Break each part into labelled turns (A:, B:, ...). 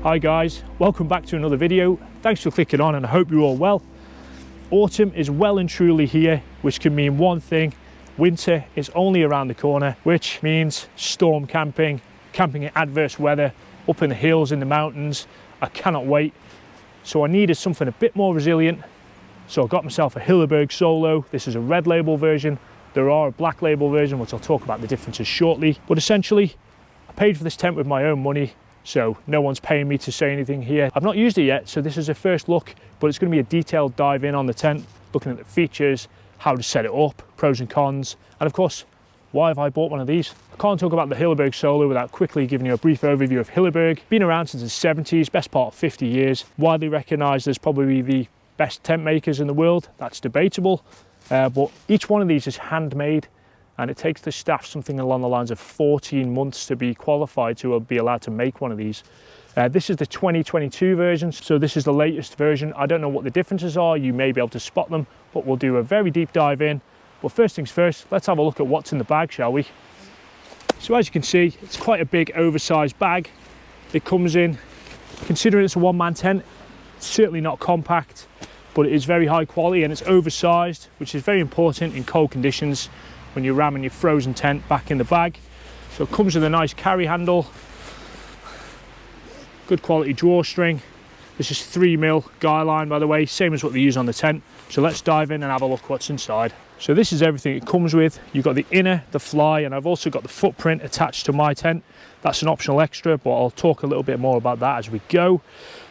A: Hi guys, welcome back to another video. Thanks for clicking on and I hope you're all well. Autumn is well and truly here, which can mean one thing: winter is only around the corner, which means storm camping, camping in adverse weather, up in the hills, in the mountains. I cannot wait. So I needed something a bit more resilient. So I got myself a HILLEBERG Soulo. This is a red label version. There are a black label version, which I'll talk about the differences shortly. But essentially, I paid for this tent with my own money. So no one's paying me to say anything here. I've not used it yet, so this is a first look, but it's going to be a detailed dive in on the tent, looking at the features, how to set it up, pros and cons, and of course, why have I bought one of these? I can't talk about the HILLEBEG Soulo without quickly giving you a brief overview of Hilleberg. Been around since the 70s, best part of 50 years, widely recognised as probably the best tent makers in the world. That's debatable, but each one of these is handmade. And it takes the staff something along the lines of 14 months to be qualified to be allowed to make one of these. This is the 2022 version, so this is the latest version. I don't know what the differences are, you may be able to spot them, but we'll do a very deep dive in. But first things first, let's have a look at what's in the bag, shall we? So as you can see, it's quite a big oversized bag. It comes in, considering it's a one-man tent, it's certainly not compact, but it is very high quality and it's oversized, which is very important in cold conditions when you're ramming your frozen tent back in the bag. So it comes with a nice carry handle, good quality drawstring. This is 3mm guy line, by the way, same as what they use on the tent. So let's dive in and have a look what's inside. So this is everything it comes with. You've got the inner, the fly, and I've also got the footprint attached to my tent. That's an optional extra, but I'll talk a little bit more about that as we go.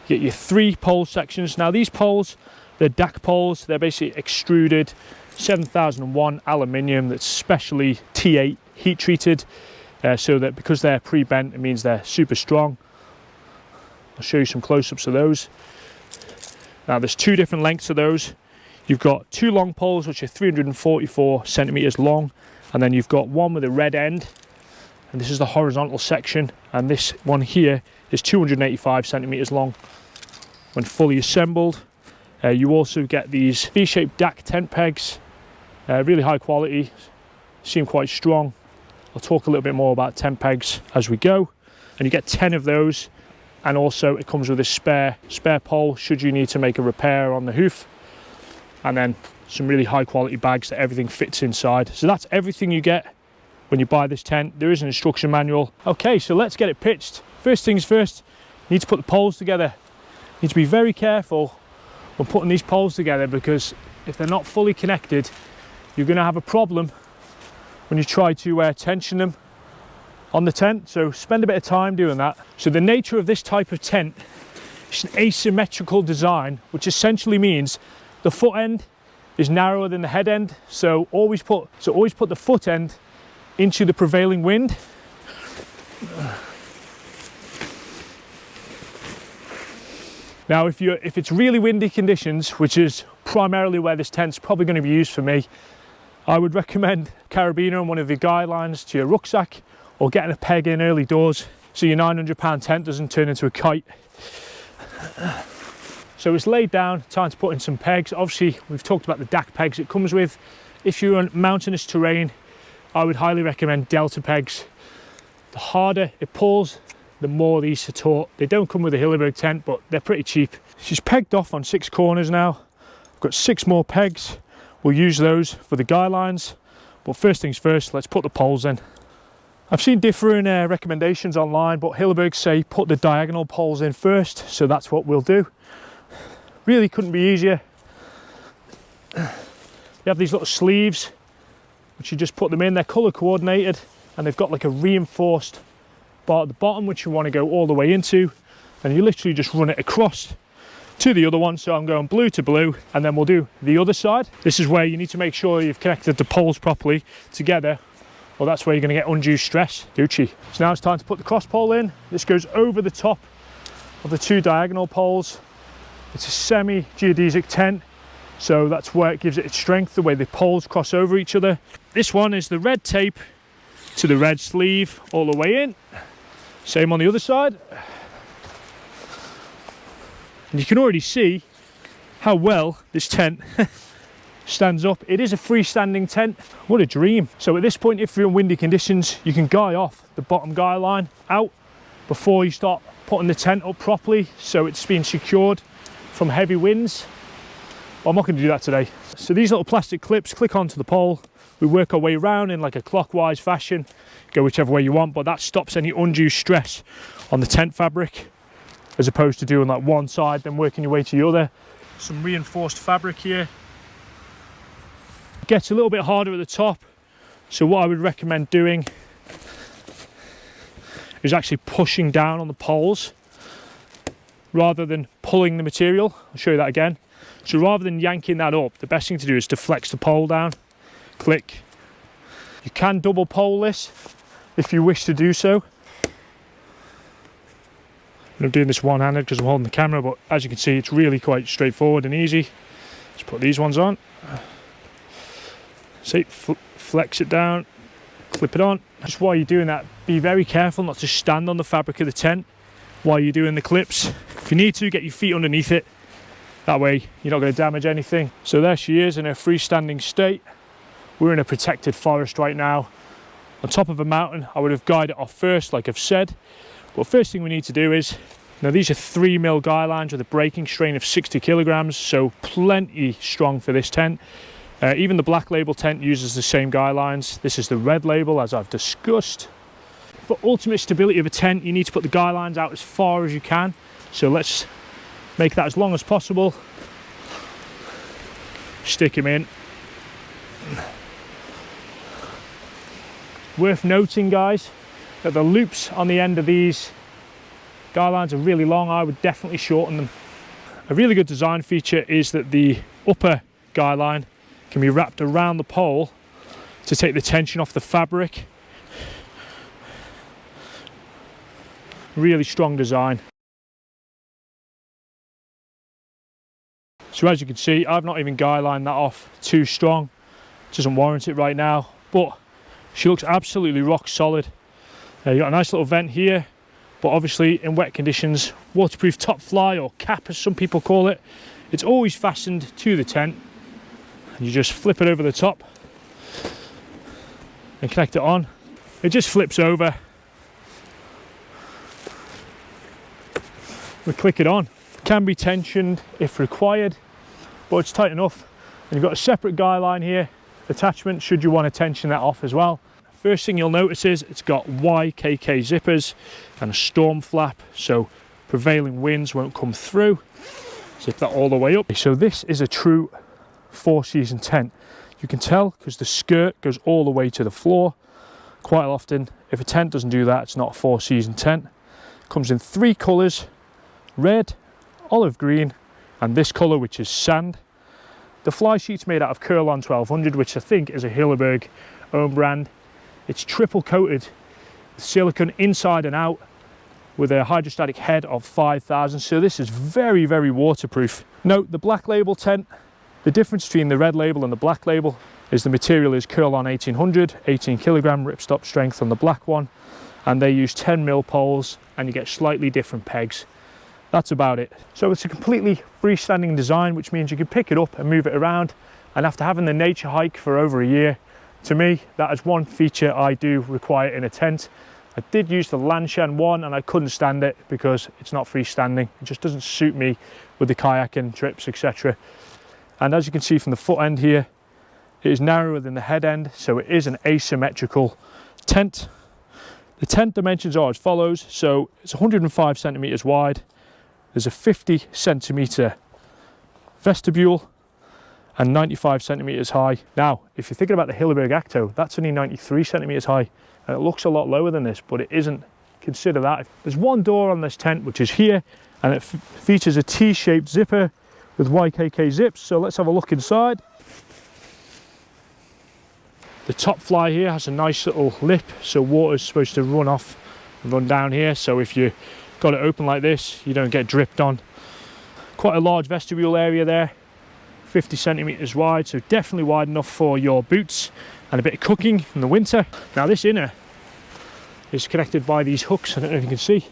A: You get your 3 pole sections. Now these poles, they're DAC poles. They're basically extruded 7001 aluminium that's specially T8 heat treated, so that because they're pre-bent, it means they're super strong. I'll show you some close-ups of those. Now there's 2 different lengths of those. You've got 2 long poles which are 344 centimeters long, and then you've got one with a red end, and this is the horizontal section, and this one here is 285 centimeters long when fully assembled. You also get these V-shaped DAC tent pegs, really high quality, seem quite strong. I'll talk a little bit more about tent pegs as we go. And you get 10 of those, and also it comes with a spare pole should you need to make a repair on the hoof, and then some really high quality bags that everything fits inside. So that's everything you get when you buy this tent. There is an instruction manual. Okay, so let's get it pitched. First things first, you need to put the poles together. You need to be very careful when putting these poles together, because if they're not fully connected, you're going to have a problem when you try to tension them on the tent. So spend a bit of time doing that. So the nature of this type of tent is an asymmetrical design, which essentially means the foot end is narrower than the head end. So always put the foot end into the prevailing wind. Now, if it's really windy conditions, which is primarily where this tent's probably going to be used for me, I would recommend carabiner on one of your guy lines to your rucksack, or getting a peg in early doors so your 900-pound tent doesn't turn into a kite. So it's laid down, time to put in some pegs. Obviously, we've talked about the DAC pegs it comes with. If you're on mountainous terrain, I would highly recommend Delta pegs. The harder it pulls, the more these are taut. They don't come with a Hilleberg tent, but they're pretty cheap. She's pegged off on 6 corners now. I've got 6 more pegs. We'll use those for the guy lines. But first things first, let's put the poles in. I've seen different recommendations online, but Hilleberg say put the diagonal poles in first, so that's what we'll do. Really couldn't be easier. You have these little sleeves, which you just put them in. They're color coordinated, and they've got like a reinforced bar at the bottom, which you want to go all the way into, and you literally just run it across to the other one. So I'm going blue to blue, and then we'll do the other side. This is where you need to make sure you've connected the poles properly together, or that's where you're going to get undue stress. Gucci. So now it's time to put the cross pole in. This goes over the top of the 2 diagonal poles. It's a semi-geodesic tent, so that's where it gives it its strength, the way the poles cross over each other. This one is the red tape to the red sleeve all the way in. Same on the other side. And you can already see how well this tent stands up. It is a freestanding tent. What a dream. So at this point, if you're in windy conditions, you can guy off the bottom guy line out before you start putting the tent up properly so it's been secured from heavy winds. Well, I'm not going to do that today. So these little plastic clips click onto the pole. We work our way around in like a clockwise fashion, go whichever way you want, but that stops any undue stress on the tent fabric, as opposed to doing like one side then working your way to the other. Some reinforced fabric here. It gets a little bit harder at the top, so what I would recommend doing is actually pushing down on the poles rather than pulling the material. I'll show you that again. So rather than yanking that up, the best thing to do is to flex the pole down. Click. You can double pole this if you wish to do so. I'm doing this one-handed because I'm holding the camera, but as you can see, it's really quite straightforward and easy. Let's put these ones on. See, flex it down, clip it on. Just while you're doing that, be very careful not to stand on the fabric of the tent while you're doing the clips. If you need to, get your feet underneath it. That way, you're not going to damage anything. So there she is in a freestanding state. We're in a protected forest right now. On top of a mountain, I would have guyed it off first, like I've said. But first thing we need to do is, now these are 3mm guy lines with a breaking strain of 60 kilograms, so plenty strong for this tent. Even the black label tent uses the same guy lines. This is the red label, as I've discussed. For ultimate stability of a tent, you need to put the guy lines out as far as you can. So let's make that as long as possible. Stick them in. Worth noting, guys, that the loops on the end of these guy lines are really long. I would definitely shorten them. A really good design feature is that the upper guy line can be wrapped around the pole to take the tension off the fabric. Really strong design. So as you can see, I've not even guy lined that off too strong. It doesn't warrant it right now, but she looks absolutely rock solid. You've got a nice little vent here, but obviously in wet conditions, waterproof top fly, or cap as some people call it, it's always fastened to the tent. And you just flip it over the top and connect it on. It just flips over. We click it on. It can be tensioned if required, but it's tight enough. And you've got a separate guy line here, attachment, should you want to tension that off as well. First thing you'll notice is it's got YKK zippers and a storm flap, so prevailing winds won't come through. Zip that all the way up. So this is a true 4-season tent. You can tell because the skirt goes all the way to the floor. Quite often, if a tent doesn't do that, it's not a 4-season tent. It comes in 3 colours, red, olive green, and this colour, which is sand. The fly sheet's made out of Curlon 1200, which I think is a Hilleberg own brand. It's triple coated with silicone inside and out with a hydrostatic head of 5,000. So this is very, very waterproof. Note the black label tent, the difference between the red label and the black label is the material is Curlon 1800, 18 kilogram ripstop strength on the black one. And they use 10mm poles and you get slightly different pegs. That's about it. So it's a completely freestanding design, which means you can pick it up and move it around. And after having the nature hike for over a year, to me, that is one feature I do require in a tent. I did use the Lanshan one and I couldn't stand it because it's not freestanding. It just doesn't suit me with the kayaking trips, etc. And as you can see from the foot end here, it is narrower than the head end, so it is an asymmetrical tent. The tent dimensions are as follows. So it's 105 centimeters wide. There's a 50 centimeter vestibule and 95 centimeters high. Now, if you're thinking about the Hilleberg Acto, that's only 93 centimeters high. And it looks a lot lower than this, but it isn't. Consider that. There's one door on this tent, which is here, and it features a T-shaped zipper with YKK zips. So let's have a look inside. The top fly here has a nice little lip, so water's supposed to run off and run down here. So if you got it open like this, you don't get dripped on. Quite a large vestibule area there, 50 centimeters wide, so definitely wide enough for your boots and a bit of cooking in the winter. Now this inner is connected by these hooks, I don't know if you can see,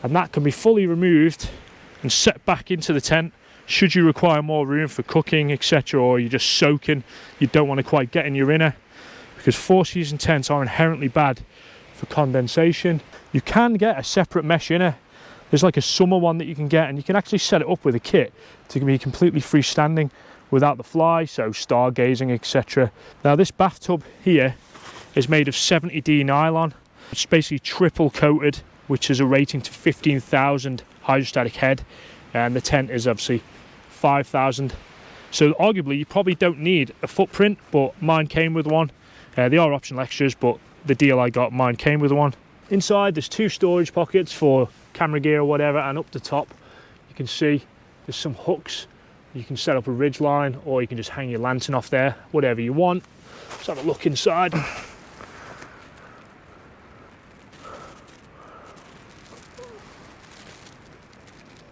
A: and that can be fully removed and set back into the tent should you require more room for cooking, etc., or you're just soaking, you don't want to quite get in your inner, because 4-season tents are inherently bad for condensation. You can get a separate mesh inner There's like a summer one that you can get, and you can actually set it up with a kit to be completely freestanding without the fly, so stargazing, etc. Now this bathtub here is made of 70D nylon. It's basically triple coated, which is a rating to 15,000 hydrostatic head, and the tent is obviously 5,000. So arguably you probably don't need a footprint, but mine came with one. They are optional extras, but the deal I got, mine came with one. Inside there's 2 storage pockets for camera gear or whatever, and up the top you can see there's some hooks. You can set up a ridge line, or you can just hang your lantern off there, whatever you want. Let's have a look inside.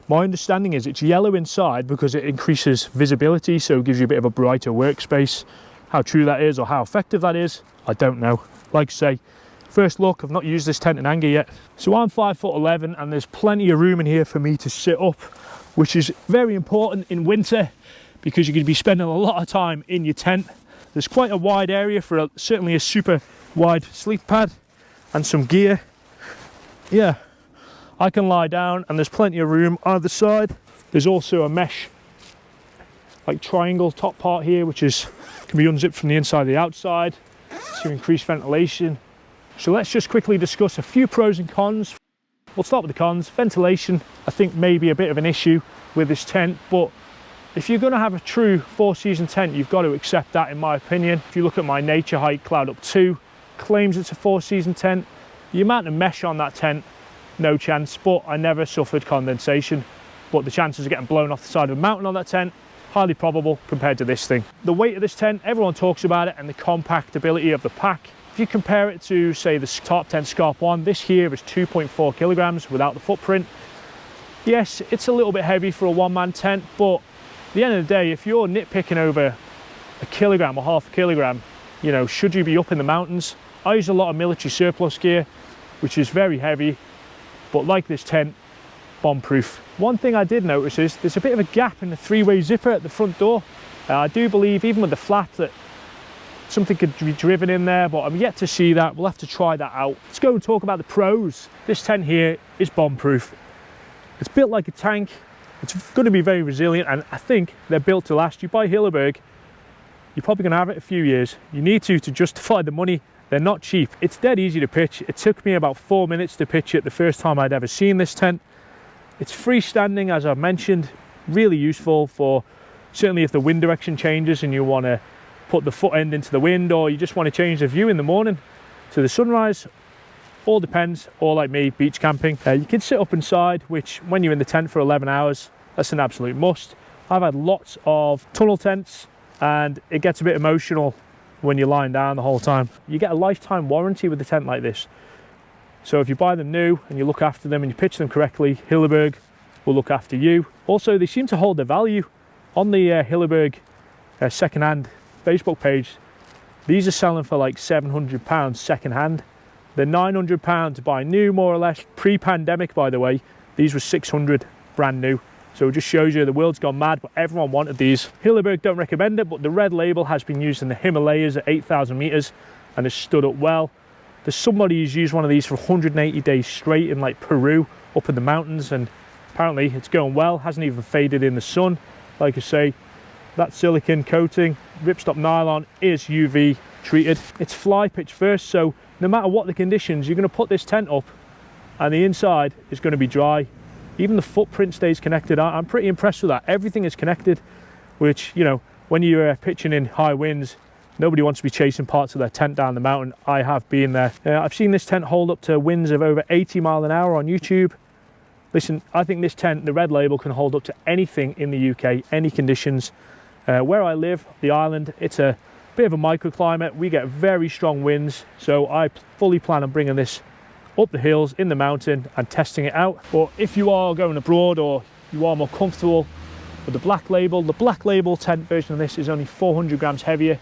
A: My understanding is it's yellow inside because it increases visibility, so it gives you a bit of a brighter workspace. How true that is or how effective that is, I don't know. Like I say, first look, I've not used this tent in anger yet. So I'm 5'11", and there's plenty of room in here for me to sit up, which is very important in winter because you're going to be spending a lot of time in your tent. There's quite a wide area for certainly a super wide sleep pad and some gear. Yeah, I can lie down and there's plenty of room either side. There's also a mesh like triangle top part here, which can be unzipped from the inside to the outside to increase ventilation. So let's just quickly discuss a few pros and cons. We'll start with the cons. Ventilation, I think, may be a bit of an issue with this tent, but if you're going to have a true 4-season tent, you've got to accept that, in my opinion. If you look at my Nature Hike Cloud Up 2, claims it's a 4-season tent. The amount of mesh on that tent, no chance, but I never suffered condensation. But the chances of getting blown off the side of a mountain on that tent, highly probable compared to this thing. The weight of this tent, everyone talks about it, and the compactability of the pack. If you compare it to, say, the Top 10 Scarp 1, this here is 2.4 kilograms without the footprint. Yes, it's a little bit heavy for a one-man tent, but at the end of the day, if you're nitpicking over a kilogram or half a kilogram, you know, should you be up in the mountains? I use a lot of military surplus gear, which is very heavy, but like this tent, bomb-proof. One thing I did notice is there's a bit of a gap in the 3-way zipper at the front door. I do believe, even with the flap, that something could be driven in there, but I'm yet to see that. We'll have to try that out. Let's go and talk about the pros. This tent here is bomb-proof. It's built like a tank. It's going to be very resilient, and I think they're built to last. You buy Hilleberg, you're probably going to have it a few years. You need to justify the money. They're not cheap. It's dead easy to pitch. It took me about 4 minutes to pitch it the first time I'd ever seen this tent. It's freestanding, as I mentioned, really useful for certainly if the wind direction changes and you want to put the foot end into the wind, or you just want to change the view in the morning to the sunrise. All depends, or like me, beach camping. You can sit up inside, which when you're in the tent for 11 hours, that's an absolute must. I've had lots of tunnel tents and it gets a bit emotional when you're lying down the whole time. You get a lifetime warranty with a tent like this. So if you buy them new and you look after them and you pitch them correctly, Hilleberg will look after you. Also, they seem to hold their value. On the Hilleberg second-hand Facebook page, these are selling for like £700 second-hand. They're £900 to buy new, more or less. Pre-pandemic, by the way, these were $600 brand new. So it just shows you the world's gone mad, but everyone wanted these. Hilleberg don't recommend it, but the red label has been used in the Himalayas at 8,000 meters and has stood up well. There's somebody who's used one of these for 180 days straight in like Peru, up in the mountains, and apparently it's going well, hasn't even faded in the sun. Like I say, that silicone coating, ripstop nylon, is UV treated. It's fly pitch first, so no matter what the conditions, you're going to put this tent up and the inside is going to be dry. Even the footprint stays connected. I'm pretty impressed with that. Everything is connected, which, you know, when you're pitching in high winds, nobody wants to be chasing parts of their tent down the mountain. I have been there. I've seen this tent hold up to winds of over 80 miles an hour on YouTube. Listen, I think this tent, the red label, can hold up to anything in the UK, any conditions. Where I live, the island, it's a bit of a microclimate. We get very strong winds, so I fully plan on bringing this up the hills in the mountain and testing it out. But if you are going abroad or you are more comfortable with the black label tent version of this is only 400 grams heavier,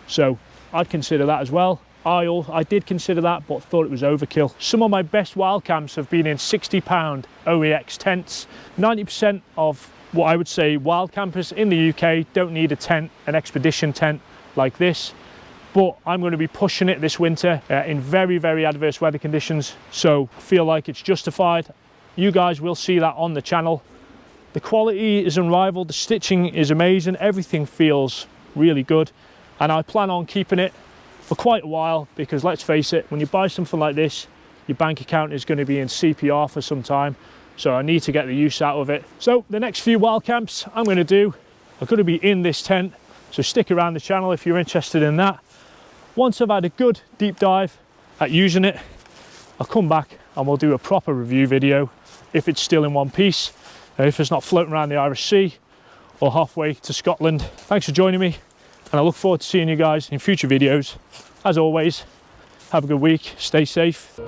A: so I'd consider that as well. I did consider that, but thought it was overkill. Some of my best wild camps have been in 60-pound OEX tents. 90% of what I would say wild campers in the UK don't need a tent, an expedition tent like this, but I'm going to be pushing it this winter in very, very adverse weather conditions, so I feel like it's justified. you guys will see that on the channel. The quality is unrivaled, the stitching is amazing, everything feels really good, and I plan on keeping it for quite a while, because let's face it, when you buy something like this, your bank account is going to be in CPR for some time, so I need to get the use out of it. So the next few wild camps I'm going to do are going to be in this tent, so stick around the channel if you're interested in that. Once I've had a good deep dive at using it, I'll come back and we'll do a proper review video if it's still in one piece, if it's not floating around the Irish Sea or halfway to Scotland. Thanks for joining me, and I look forward to seeing you guys in future videos. As always, have a good week, stay safe.